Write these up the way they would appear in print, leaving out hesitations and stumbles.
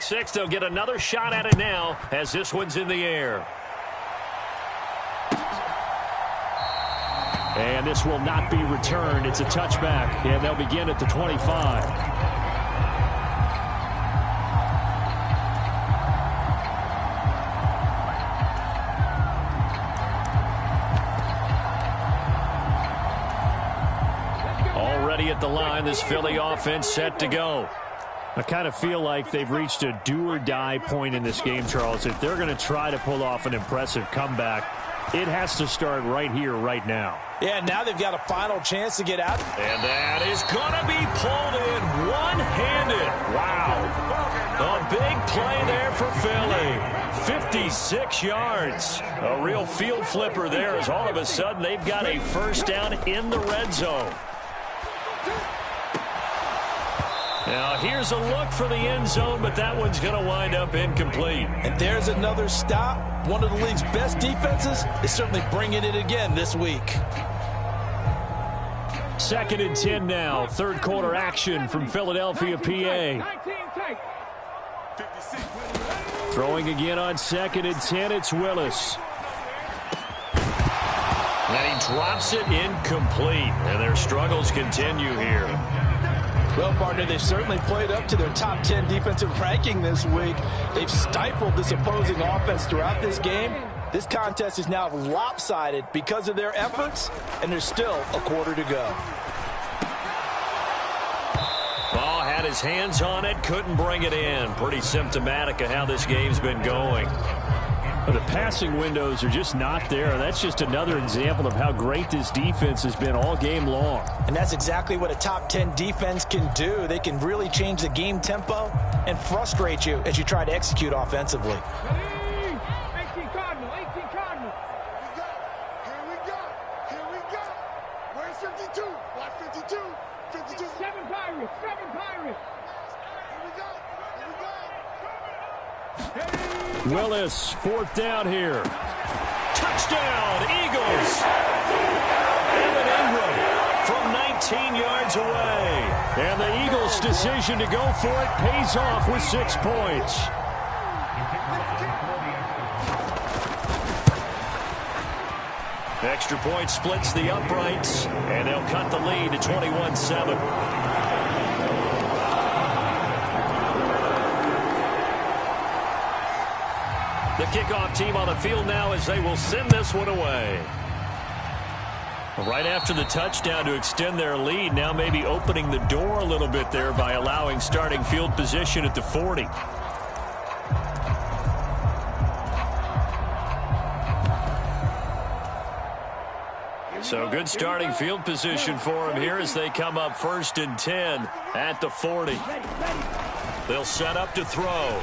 6. They'll get another shot at it now as this one's in the air. And this will not be returned. It's a touchback, and they'll begin at the 25. At the line, this Philly offense set to go. I kind of feel like they've reached a do-or-die point in this game, Charles. If they're going to try to pull off an impressive comeback, it has to start right here, right now. Yeah, now they've got a final chance to get out. And that is going to be pulled in one-handed. Wow. A big play there for Philly. 56 yards. A real field flipper there as all of a sudden they've got a first down in the red zone. Now, here's a look for the end zone, but that one's going to wind up incomplete. And there's another stop. One of the league's best defenses is certainly bringing it again this week. 2nd and 10 now. Third quarter action from Philadelphia, PA. Throwing again on 2nd and 10, it's Willis. And he drops it incomplete. And their struggles continue here. Well, partner, they've certainly played up to their top 10 defensive ranking this week. They've stifled this opposing offense throughout this game. This contest is now lopsided because of their efforts, and there's still a quarter to go. Ball had his hands on it, couldn't bring it in. Pretty symptomatic of how this game's been going. The passing windows are just not there. That's just another example of how great this defense has been all game long. And that's exactly what a top 10 defense can do. They can really change the game tempo and frustrate you as you try to execute offensively. 18 Cardinal, 18 Cardinal. Here we go. Here we go. Where's 52? Watch 52. 52. 7 Pirates. 7 Pirates. Here we go. Here we go. Willis, 4th down here. Touchdown, Eagles. Evan Ingram from 19 yards away. And the Eagles' decision to go for it pays off with 6 points. Extra point splits the uprights, and they'll cut the lead to 21-7. The kickoff team on the field now as they will send this one away. Right after the touchdown to extend their lead, now maybe opening the door a little bit there by allowing starting field position at the 40. So good starting field position for him here as they come up 1st and 10 at the 40. They'll set up to throw.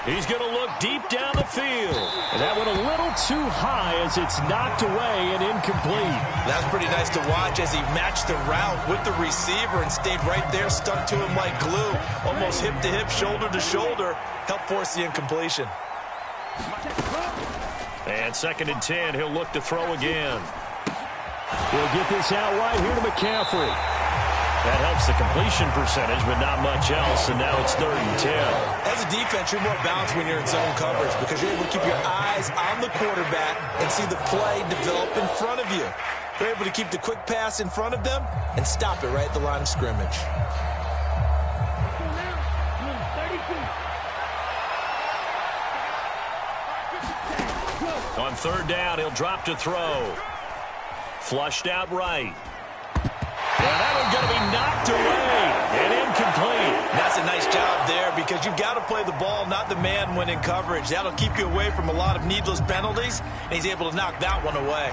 He's going to look deep down the field. And that went a little too high as it's knocked away and incomplete. That's pretty nice to watch as he matched the route with the receiver and stayed right there, stuck to him like glue. Almost hip to hip, shoulder to shoulder. Helped force the incompletion. And 2nd and 10, he'll look to throw again. We'll get this out right here to McCaffrey. That helps the completion percentage, but not much else, and now it's 3rd and 10. As a defense, you're more balanced when you're in zone coverage because you're able to keep your eyes on the quarterback and see the play develop in front of you. You're able to keep the quick pass in front of them and stop it right at the line of scrimmage. On 3rd down, he'll drop to throw. Flushed out right. And that one's going to be knocked away and incomplete. That's a nice job there because you've got to play the ball, not the man when in coverage. That'll keep you away from a lot of needless penalties, and he's able to knock that one away.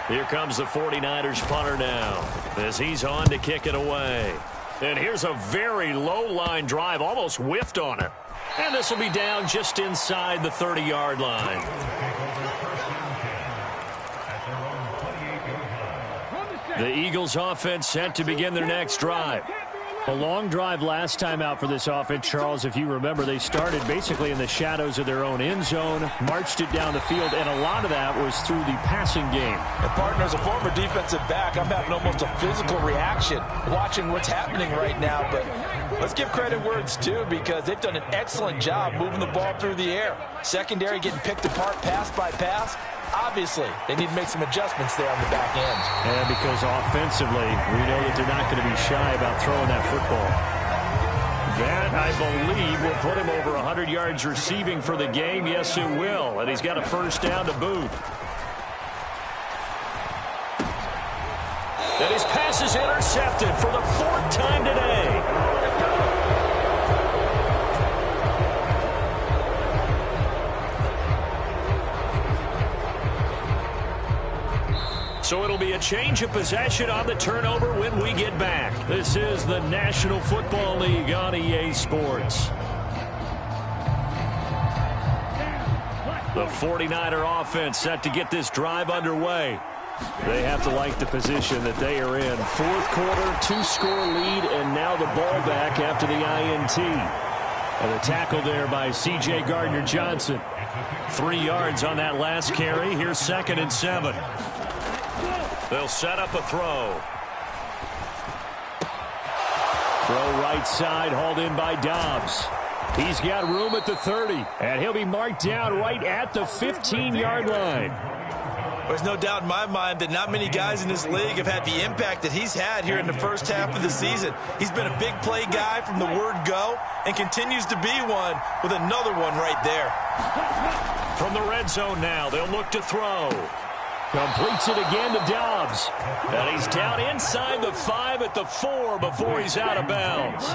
Here comes the 49ers punter now as he's on to kick it away. And here's a very low-line drive, almost whiffed on it. And this will be down just inside the 30-yard line. The Eagles offense set to begin their next drive. A long drive last time out for this offense, Charles. If you remember, they started basically in the shadows of their own end zone, marched it down the field, and a lot of that was through the passing game. And partner, as a former defensive back, I'm having almost a physical reaction watching what's happening right now. But Let's give credit where it's due because they've done an excellent job moving the ball through the air. Secondary getting picked apart pass by pass. Obviously, they need to make some adjustments there on the back end. And because offensively, we know that they're not going to be shy about throwing that football. That, I believe, will put him over 100 yards receiving for the game. Yes, it will. And he's got a first down to boot. And his pass is intercepted for the 4th time today. So it'll be a change of possession on the turnover when we get back. This is the National Football League on EA Sports. The 49er offense set to get this drive underway. They have to like the position that they are in. 4th quarter, 2-score lead, and now the ball back after the INT. And a tackle there by C.J. Gardner-Johnson. 3 yards on that last carry. Here's 2nd and 7. They'll set up a throw. Throw right side, hauled in by Dobbs. He's got room at the 30, and he'll be marked down right at the 15-yard line. There's no doubt in my mind that not many guys in this league have had the impact that he's had here in the first half of the season. He's been a big play guy from the word go and continues to be one with another one right there. From the red zone now, they'll look to throw. Completes it again to Dobbs. And he's down inside the 5 at the 4 before he's out of bounds.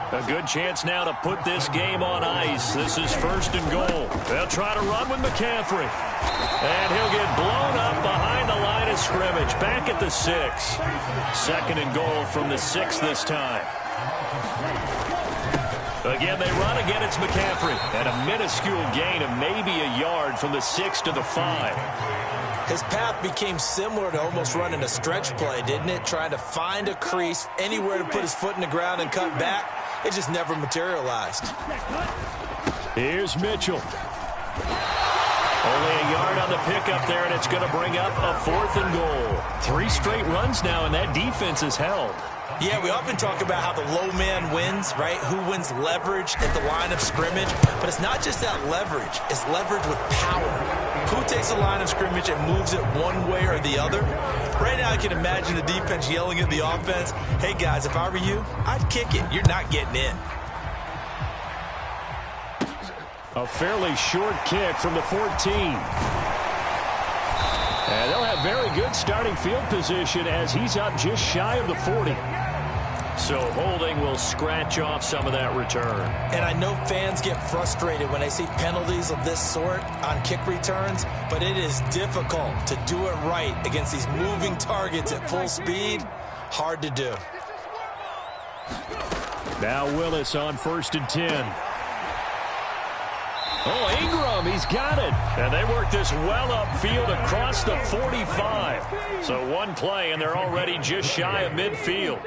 A good chance now to put this game on ice. This is 1st and goal. They'll try to run with McCaffrey. And he'll get blown up behind the line of scrimmage. Back at the 6. 2nd and goal from the 6 this time. Again, they run. Again, it's McCaffrey. And a minuscule gain of maybe a yard from the 6 to the 5. His path became similar to almost running a stretch play, didn't it? Trying to find a crease, anywhere to put his foot in the ground and cut back. It just never materialized. Here's Mitchell. Only a yard on the pickup there, and it's going to bring up a 4th and goal. 3 straight runs now, and that defense is held. Yeah, we often talk about how the low man wins, right? Who wins leverage at the line of scrimmage. But it's not just that leverage. It's leverage with power. Who takes the line of scrimmage and moves it one way or the other? Right now, I can imagine the defense yelling at the offense, hey, guys, if I were you, I'd kick it. You're not getting in. A fairly short kick from the 14. And they'll have very good starting field position as he's up just shy of the 40. So holding will scratch off some of that return. And I know fans get frustrated when they see penalties of this sort on kick returns, but it is difficult to do it right against these moving targets at full speed. Hard to do. Now Willis on 1st and 10. Oh, Ingram, he's got it. And they work this well upfield across the 45. So one play, and they're already just shy of midfield.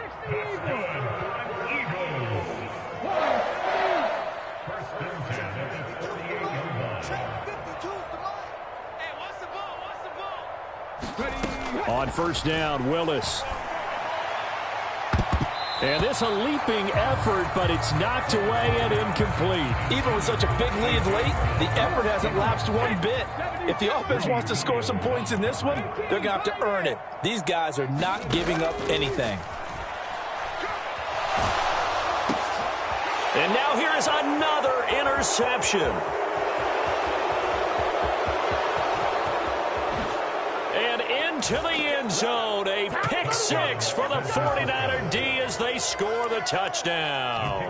On 1st down, Willis. And this a leaping effort, but it's knocked away and incomplete. Even with such a big lead late, the effort hasn't lapsed one bit. If the offense wants to score some points in this one, they're going to have to earn it. These guys are not giving up anything. And now here is another interception. And into the end zone, a pick 6 for the 49er D as they score the touchdown.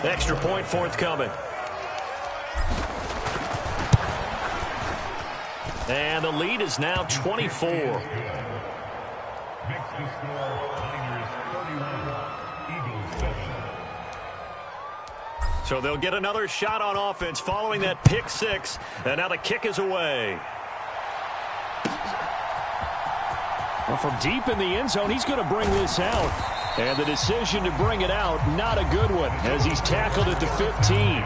Extra point forthcoming. And the lead is now 24. So they'll get another shot on offense following that pick 6. And now the kick is away. Well, from deep in the end zone, he's going to bring this out. And the decision to bring it out, not a good one, as he's tackled at the 15.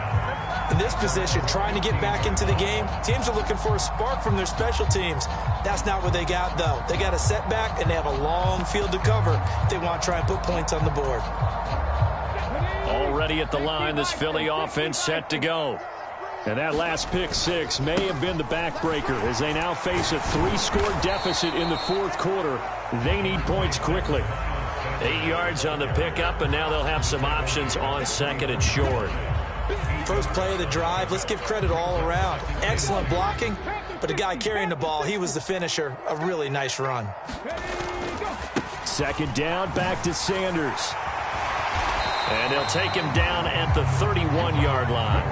In this position, trying to get back into the game, teams are looking for a spark from their special teams. That's not what they got, though. They got a setback, and they have a long field to cover if they want to try and put points on the board. ready at the line. This Philly offense set to go. And that last pick six may have been the backbreaker as they now face a 3-score deficit in the fourth quarter. They need points quickly. 8 yards on the pickup, and now they'll have some options on second and short. First play of the drive, let's give credit all around. Excellent blocking, but the guy carrying the ball, he was the finisher. A really nice run. Second down, back to Sanders. And they'll take him down at the 31-yard line.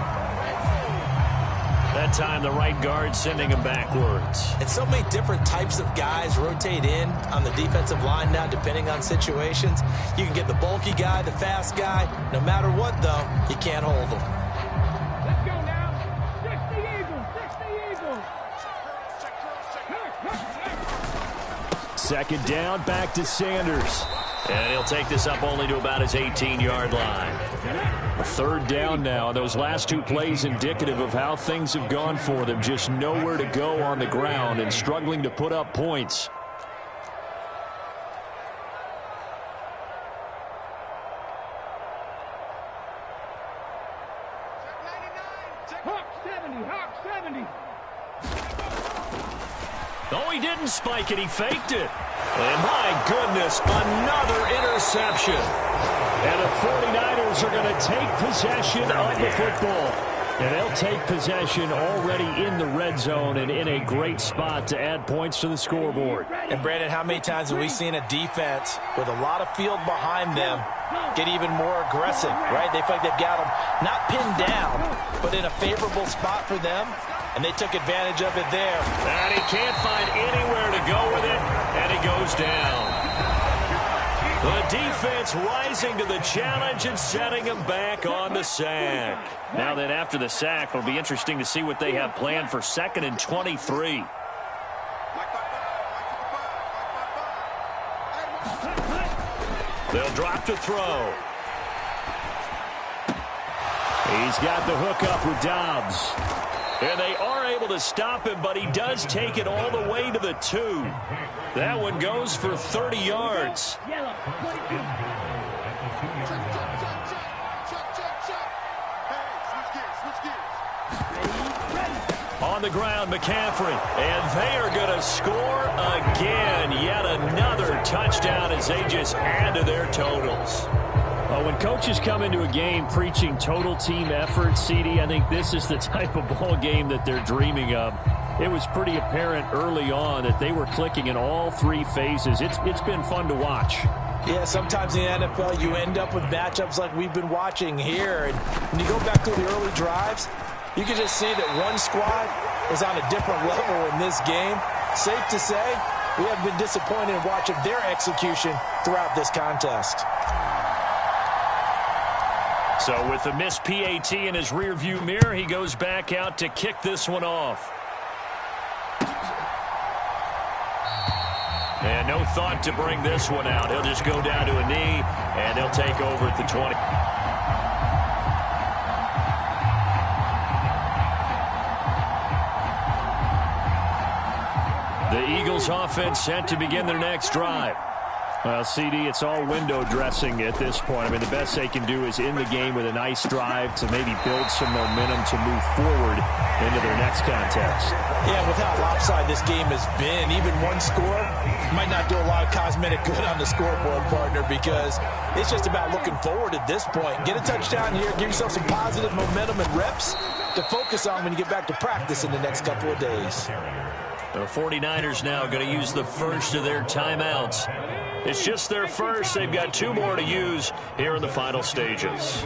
That time, the right guard sending him backwards. And so many different types of guys rotate in on the defensive line now, depending on situations. You can get the bulky guy, the fast guy. No matter what, though, you can't hold them. Let's go now. 60 Eagles. Second down, back to Sanders. And he'll take this up only to about his 18-yard line. A third down now. Those last two plays indicative of how things have gone for them. Just nowhere to go on the ground and struggling to put up points. Hawk 70. No, he didn't spike it. He faked it. And my goodness, another interception. And the 49ers are going to take possession of the football. And they'll take possession already in the red zone and in a great spot to add points to the scoreboard. And, Brandon, how many times have we seen a defense with a lot of field behind them get even more aggressive, right? They feel like they've got them not pinned down, but in a favorable spot for them. And they took advantage of it there. And he can't find anywhere to go with it, and he goes down. The defense rising to the challenge and setting him back on the sack. Now then, after the sack, it'll be interesting to see what they have planned for 2nd and 23. They'll drop to throw. He's got the hook up with Dobbs. And they are able to stop him, but he does take it all the way to the 2. That one goes for 30 yards. On the ground, McCaffrey. And they are going to score again. Yet another touchdown as they just add to their totals. When coaches come into a game preaching total team effort, CD, I think this is the type of ball game that they're dreaming of. It was pretty apparent early on that they were clicking in all 3 phases. It's been fun to watch. Yeah, sometimes in the NFL you end up with matchups like we've been watching here. And when you go back to the early drives, you can just see that one squad was on a different level in this game. Safe to say, we have been disappointed in watching their execution throughout this contest. So with the missed PAT in his rearview mirror, he goes back out to kick this one off. And no thought to bring this one out. He'll just go down to a knee, and he'll take over at the 20. The Eagles offense set to begin their next drive. Well, CD, it's all window dressing at this point. I mean, the best they can do is in the game with a nice drive to maybe build some momentum to move forward into their next contest. Yeah, with how lopsided this game has been, even one score might not do a lot of cosmetic good on the scoreboard, partner, because it's just about looking forward at this point. Get a touchdown here, give yourself some positive momentum and reps to focus on when you get back to practice in the next couple of days. The 49ers now going to use the first of their timeouts. It's just their first. They've got 2 more to use here in the final stages.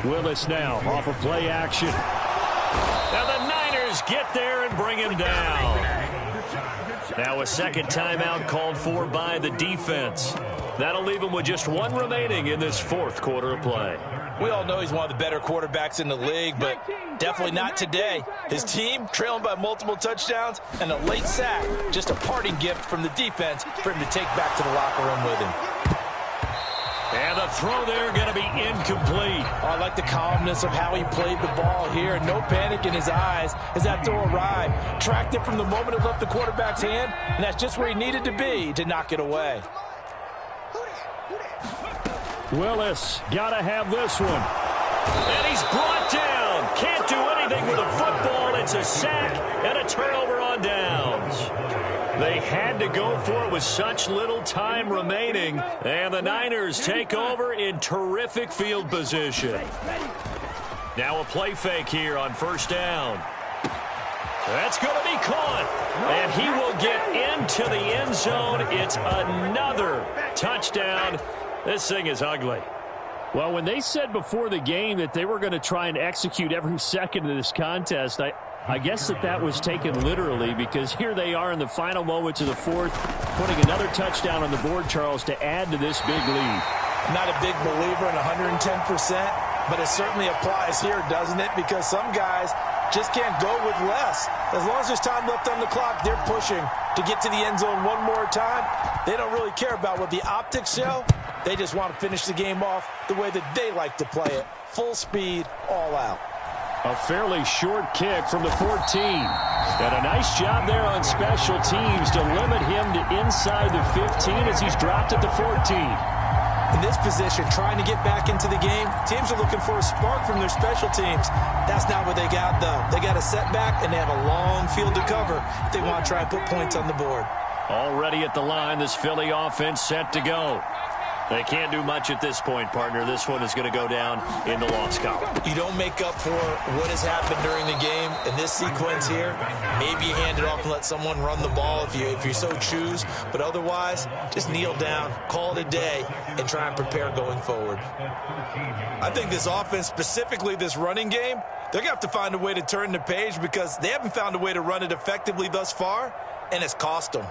Willis now off of play action. Now the Niners get there and bring him down. Now a second timeout called for by the defense. That'll leave him with just 1 remaining in this 4th quarter of play. We all know he's one of the better quarterbacks in the league, but definitely not today. His team trailing by multiple touchdowns and a late sack. Just a parting gift from the defense for him to take back to the locker room with him. And the throw there going to be incomplete. Oh, I like the calmness of how he played the ball here. No panic in his eyes as that throw arrived. Tracked it from the moment it left the quarterback's hand, and that's just where he needed to be to knock it away. Willis got to have this one. And he's brought down. Can't do anything with a football. It's a sack and a turnover on downs. They had to go for it with such little time remaining. And the Niners take over in terrific field position. Now a play fake here on first down. That's going to be caught. And he will get into the end zone. It's another touchdown. This thing is ugly. Well, when they said before the game that they were going to try and execute every second of this contest, I guess that was taken literally, because here they are in the final moments of the fourth, putting another touchdown on the board, Charles, to add to this big lead. I'm not a big believer in 110%, but it certainly applies here, doesn't it? Because some guys just can't go with less. As long as there's time left on the clock, they're pushing to get to the end zone one more time. They don't really care about what the optics show. They just want to finish the game off the way that they like to play it. Full speed, all out. A fairly short kick from the 14. And a nice job there on special teams to limit him to inside the 15 as he's dropped at the 14. In this position, trying to get back into the game, teams are looking for a spark from their special teams. That's not what they got, though. They got a setback, and they have a long field to cover if they want to try and put points on the board. Already at the line, this Philly offense set to go. They can't do much at this point, partner. This one is going to go down in the loss column. You don't make up for what has happened during the game in this sequence here. Maybe you hand it off and let someone run the ball if you so choose. But otherwise, just kneel down, call it a day, and try and prepare going forward. I think this offense, specifically this running game, they're going to have to find a way to turn the page because they haven't found a way to run it effectively thus far, and it's cost them.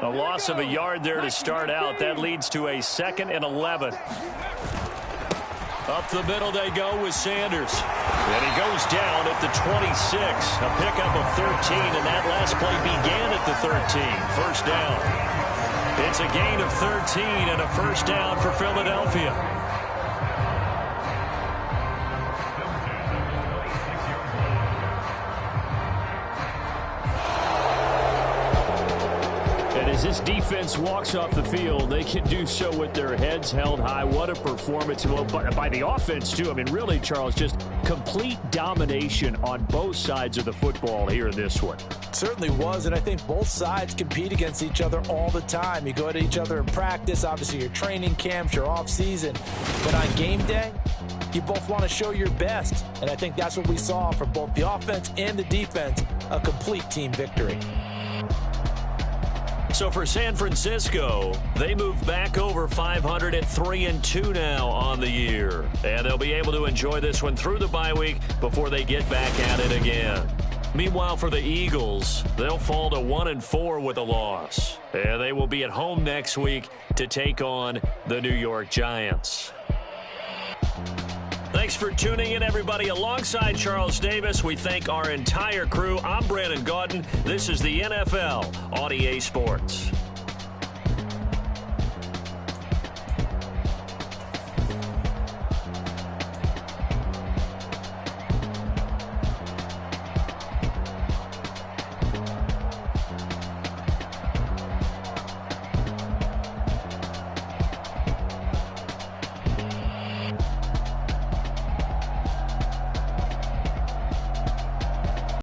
A loss of a yard there to start out. That leads to a 2nd and 11. Up the middle they go with Sanders. And he goes down at the 26. A pickup of 13, and that last play began at the 13. First down. It's a gain of 13 and a first down for Philadelphia. As this defense walks off the field, they can do so with their heads held high. What a performance. Well, by the offense, too. I mean, really, Charles, just complete domination on both sides of the football here in this one. Certainly was, and I think both sides compete against each other all the time. You go at each other in practice, obviously your training camps, your off-season. But on game day, you both want to show your best. And I think that's what we saw from both the offense and the defense, a complete team victory. So for San Francisco, they move back over 500 at 3-2 now on the year. And they'll be able to enjoy this one through the bye week before they get back at it again. Meanwhile, for the Eagles, they'll fall to 1-4 with a loss. And they will be at home next week to take on the New York Giants. Thanks for tuning in, everybody. Alongside Charles Davis, we thank our entire crew. I'm Brandon Gaudin. This is the NFL on EA Sports.